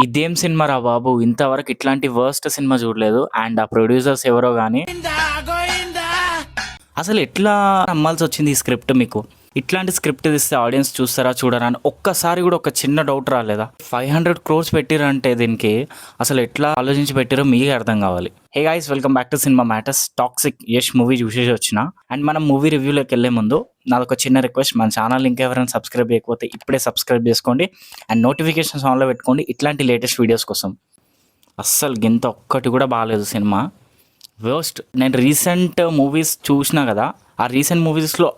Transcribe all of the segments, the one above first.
ఇదేం సినిమా రా బాబు, ఇంతవరకు ఇట్లాంటి వర్స్ట్ సినిమా చూడలేదు. అండ్ ఆ ప్రొడ్యూసర్స్ ఎవరో కానీ అసలు ఎట్లా నమ్మాల్సి వచ్చింది ఈ స్క్రిప్ట్? మీకు ఇట్లాంటి స్క్రిప్ట్ ఇస్తే ఆడియన్స్ చూస్తారా చూడరా అని ఒక్కసారి కూడా ఒక చిన్న డౌట్ రాలేదా? 500 crores పెట్టిరంటే దీనికి అసలు ఎట్లా ఆలోచించి పెట్టారో మీకే అర్థం కావాలి. Hey guys, welcome back to cinema matters. Toxic Yash movie చూసేసి వచ్చిన. అండ్ మనం మూవీ రివ్యూలోకి వెళ్లే ముందు నాదొక చిన్న రిక్వెస్ట్, మన ఛానల్ ఇంకెవరైనా సబ్స్క్రైబ్ చేయకపోతే ఇప్పుడే సబ్స్క్రైబ్ చేసుకోండి అండ్ నోటిఫికేషన్స్ ఆన్లో పెట్టుకోండి ఇట్లాంటి లేటెస్ట్ వీడియోస్ కోసం. అస్సలు గింత ఒక్కటి కూడా బాగాలేదు సినిమా, వర్స్ట్. నేను రీసెంట్ మూవీస్ చూసినా కదా, ఆ రీసెంట్ మూవీస్లో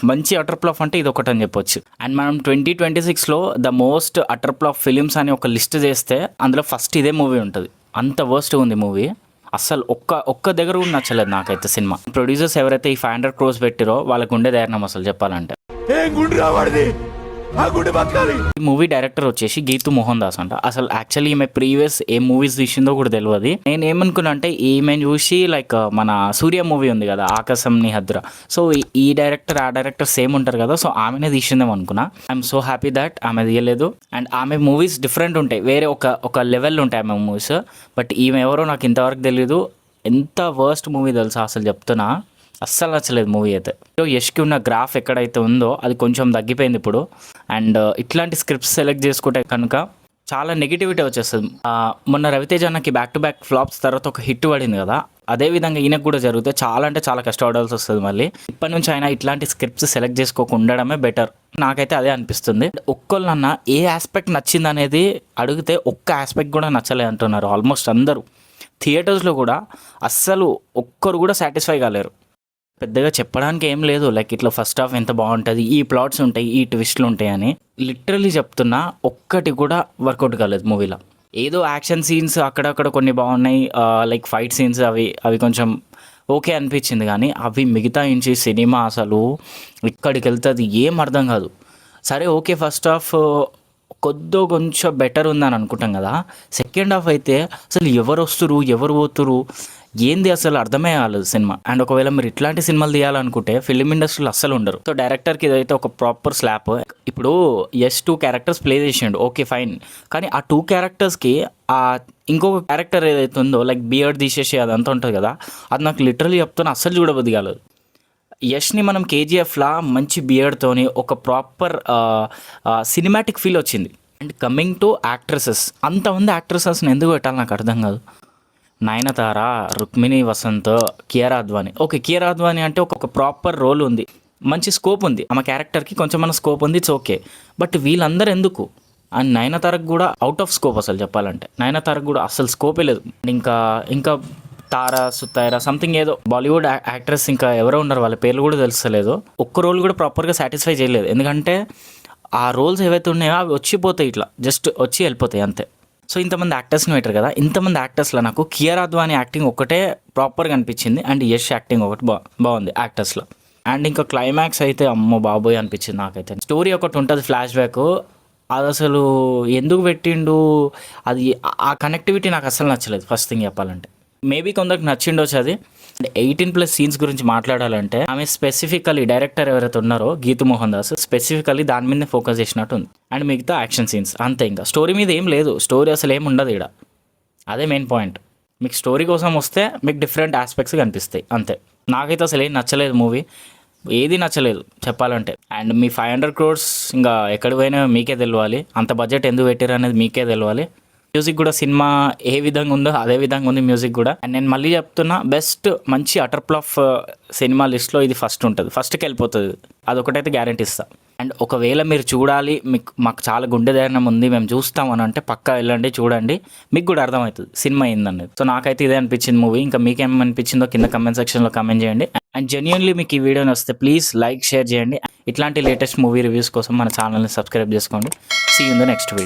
మంచి అటర్ ఫ్లాప్ అంటే ఇది ఒకటి అని చెప్పొచ్చు. అండ్ మనం 2026లో the most utter flop films అని ఒక లిస్ట్ చేస్తే అందులో ఫస్ట్ ఇదే మూవీ ఉంటుంది. అంత వర్స్ట్ ఉంది మూవీ. అస్సలు ఒక్క దగ్గర కూడా నచ్చలేదు నాకైతే సినిమా. ప్రొడ్యూసర్స్ ఎవరైతే ఈ 500 crores పెట్టిరో వాళ్ళకు ఉండే ధైర్యం అసలు చెప్పాలంటే. ఈ మూవీ డైరెక్టర్ వచ్చేసి గీతు మోహన్ దాస్ అంట. అసలు యాక్చువల్లీ ఈమె ప్రీవియస్ ఏ మూవీస్ తీసిందో కూడా తెలియదు. నేను ఏమనుకున్నా అంటే ఈమె చూసి లైక్ మన సూర్య మూవీ ఉంది కదా, ఆకాశం నీ హద్ర, సో ఈ డైరెక్టర్ ఆ డైరెక్టర్ సేమ్ ఉంటారు కదా, సో ఆమెనే తీసిందేమో అనుకున్నా. ఐఎమ్ సో హ్యాపీ దట్ ఆమె తీయలేదు. అండ్ ఆమె మూవీస్ డిఫరెంట్ ఉంటాయి, వేరే ఒక లెవెల్ ఉంటాయి ఆమె మూవీస్. బట్ ఈమె ఎవరో నాకు ఇంతవరకు తెలియదు. ఎంత వర్స్ట్ మూవీ తెలుసా అసలు చెప్తున్నా, అస్సలు నచ్చలేదు మూవీ అయితే. యష్కి ఉన్న గ్రాఫ్ ఎక్కడైతే ఉందో అది కొంచెం తగ్గిపోయింది ఇప్పుడు. అండ్ ఇట్లాంటి స్క్రిప్ట్స్ సెలెక్ట్ చేసుకుంటే కనుక చాలా నెగిటివిటీ వచ్చేస్తుంది. మొన్న రవితేజ అన్నకి బ్యాక్ టు బ్యాక్ ఫ్లాప్స్ తర్వాత ఒక హిట్ పడింది కదా, అదేవిధంగా ఈయనకు కూడా జరిగితే చాలా అంటే చాలా కష్టపడాల్సి వస్తుంది. మళ్ళీ ఇప్పటి నుంచి అయినా ఇట్లాంటి స్క్రిప్ట్స్ సెలెక్ట్ చేసుకోకుండా ఉండడమే బెటర్, నాకైతే అదే అనిపిస్తుంది. ఒక్కళ్ళన్నా ఏ ఆస్పెక్ట్ నచ్చింది అనేది అడిగితే ఒక్క ఆస్పెక్ట్ కూడా నచ్చలే అంటున్నారు ఆల్మోస్ట్ అందరూ. థియేటర్స్లో కూడా అస్సలు ఒక్కరు కూడా సాటిస్ఫై కాలేరు. పెద్దగా చెప్పడానికి ఏం లేదు, లైక్ ఇట్లా ఫస్ట్ హాఫ్ ఎంత బాగుంటుంది, ఈ ప్లాట్స్ ఉంటాయి, ఈ ట్విస్ట్లు ఉంటాయి అని లిటరలీ చెప్తున్నా, ఒక్కటి కూడా వర్కౌట్ కాలేదు మూవీలో. ఏదో యాక్షన్ సీన్స్ అక్కడక్కడ కొన్ని బాగున్నాయి, లైక్ ఫైట్ సీన్స్ అవి కొంచెం ఓకే అనిపించింది. కానీ అవి మిగతా ఇంచి సినిమా అసలు ఇక్కడికి వెళ్తుంది ఏం అర్థం కాదు. సరే ఓకే, ఫస్ట్ హాఫ్ కొంచెం బెటర్ ఉందని అనుకుంటాం కదా, సెకండ్ హాఫ్ అయితే అసలు ఎవరు వస్తురు ఎవరు పోతురు ఏంది అసలు అర్థమే కాలేదు సినిమా. అండ్ ఒకవేళ మీరు ఇట్లాంటి సినిమాలు తీయాలనుకుంటే ఫిలిం ఇండస్ట్రీలో అస్సలు ఉండరు. సో డైరెక్టర్కి ఇదైతే ఒక ప్రాపర్ స్లాప్. ఇప్పుడు ఎస్ 2 క్యారెక్టర్స్ ప్లే చేసిండు, ఓకే ఫైన్, కానీ ఆ 2 క్యారెక్టర్స్కి ఆ ఇంకొక క్యారెక్టర్ ఏదైతే ఉందో లైక్ బియర్డ్ తీసేసి అదంతా ఉంటుంది కదా, అది నాకు లిటరలీ చెప్తున్నా అస్సలు చూడబుద్ధి కాలేదు. యష్ని మనం కేజీఎఫ్లా మంచి బియర్డ్తోని ఒక ప్రాపర్ సినిమాటిక్ ఫీల్ వచ్చింది. అండ్ కమింగ్ టు యాక్ట్రెసెస్, అంతమంది యాక్ట్రెసెస్ని ఎందుకు పెట్టాలి నాకు అర్థం కాదు. నయనతార, రుక్మిణి వసంత్, కియారా అద్వానీ. ఓకే, కియారా అద్వానీ అంటే ఒక ప్రాపర్ రోల్ ఉంది, మంచి స్కోప్ ఉంది, ఆమె క్యారెక్టర్కి కొంచెం మన స్కోప్ ఉంది, ఇట్స్ ఓకే. బట్ వీళ్ళందరూ ఎందుకు? అండ్ నయనతారకు కూడా అవుట్ ఆఫ్ స్కోప్ అసలు చెప్పాలంటే. నయనతారకు కూడా అసలు స్కోపే లేదు. ఇంకా తారా సుతైరా సంథింగ్ ఏదో బాలీవుడ్ యాక్ట్రెస్ ఇంకా ఎవరో ఉన్నారు, వాళ్ళ పేర్లు కూడా తెలుస్తలేదు. ఒక్క రోల్ కూడా ప్రాపర్గా సాటిస్ఫై చేయలేదు. ఎందుకంటే ఆ రోల్స్ ఏవైతే ఉన్నాయో అవి వచ్చిపోతాయి, ఇట్లా జస్ట్ వచ్చి వెళ్ళిపోతాయి అంతే. సో ఇంతమంది యాక్టర్స్ని పెట్టారు కదా, ఇంతమంది యాక్టర్స్లో నాకు కియారా అద్వానీ యాక్టింగ్ ఒకటే ప్రాపర్గా అనిపించింది. అండ్ యష్ యాక్టింగ్ ఒకటి బాగుంది యాక్టర్స్లో. అండ్ ఇంకా క్లైమాక్స్ అయితే అమ్మో బాబోయ్ అనిపించింది నాకైతే. స్టోరీ ఒకటి ఉంటుంది ఫ్లాష్ బ్యాక్, అది అసలు ఎందుకు పెట్టిండు, అది ఆ కనెక్టివిటీ నాకు అసలు నచ్చలేదు ఫస్ట్ థింగ్ చెప్పాలంటే. మేబీ కొందరికి నచ్చిండొచ్చు అది. అండ్ 18+ సీన్స్ గురించి మాట్లాడాలంటే ఆమె స్పెసిఫికలీ డైరెక్టర్ ఎవరైతే ఉన్నారో గీతు మోహన్ దాస్ స్పెసిఫికలీ దాని మీదనే ఫోకస్ చేసినట్టు ఉంది. అండ్ మిగతా యాక్షన్ సీన్స్ అంతే, ఇంకా స్టోరీ మీద ఏం లేదు. స్టోరీ అసలు ఏమి ఉండదు ఇక్కడ, అదే మెయిన్ పాయింట్. మీకు స్టోరీ కోసం వస్తే మీకు డిఫరెంట్ ఆస్పెక్ట్స్ కనిపిస్తాయి అంతే. నాకైతే అసలు ఏం నచ్చలేదు మూవీ, ఏది నచ్చలేదు చెప్పాలంటే. అండ్ మీ 500 crores ఇంకా ఎక్కడికి పోయినా మీకే తెలియాలి, అంత బడ్జెట్ ఎందుకు పెట్టారు అనేది మీకే తెలియాలి. మ్యూజిక్ కూడా సినిమా ఏ విధంగా ఉందో అదే విధంగా ఉంది మ్యూజిక్ కూడా. అండ్ నేను మళ్ళీ చెప్తున్నా, బెస్ట్ మంచి అటర్ ఫ్లాప్ సినిమా లిస్ట్లో ఇది ఫస్ట్ ఉంటుంది, ఫస్ట్కి వెళ్ళిపోతుంది, అదొకటైతే గ్యారెంటీ ఇస్తా. అండ్ ఒకవేళ మీరు చూడాలి, మాకు చాలా గుండె ధైర్యం ఉంది, మేము చూస్తాం అని అంటే పక్కా వెళ్ళండి, చూడండి, మీకు కూడా అర్థమవుతుంది సినిమా ఏందనేది. సో నాకైతే ఇదే అనిపించింది మూవీ. ఇంకా మీకేమనిపించిందో కింద కమెంట్ సెక్షన్లో కమెంట్ చేయండి. అండ్ జెన్యున్లీ మీకు ఈ వీడియో నచ్చితే ప్లీజ్ లైక్ షేర్ చేయండి. ఇట్లాంటి లేటెస్ట్ మూవీ రివ్యూస్ కోసం మన ఛానల్ని సబ్స్క్రైబ్ చేసుకోండి. See you in the next video.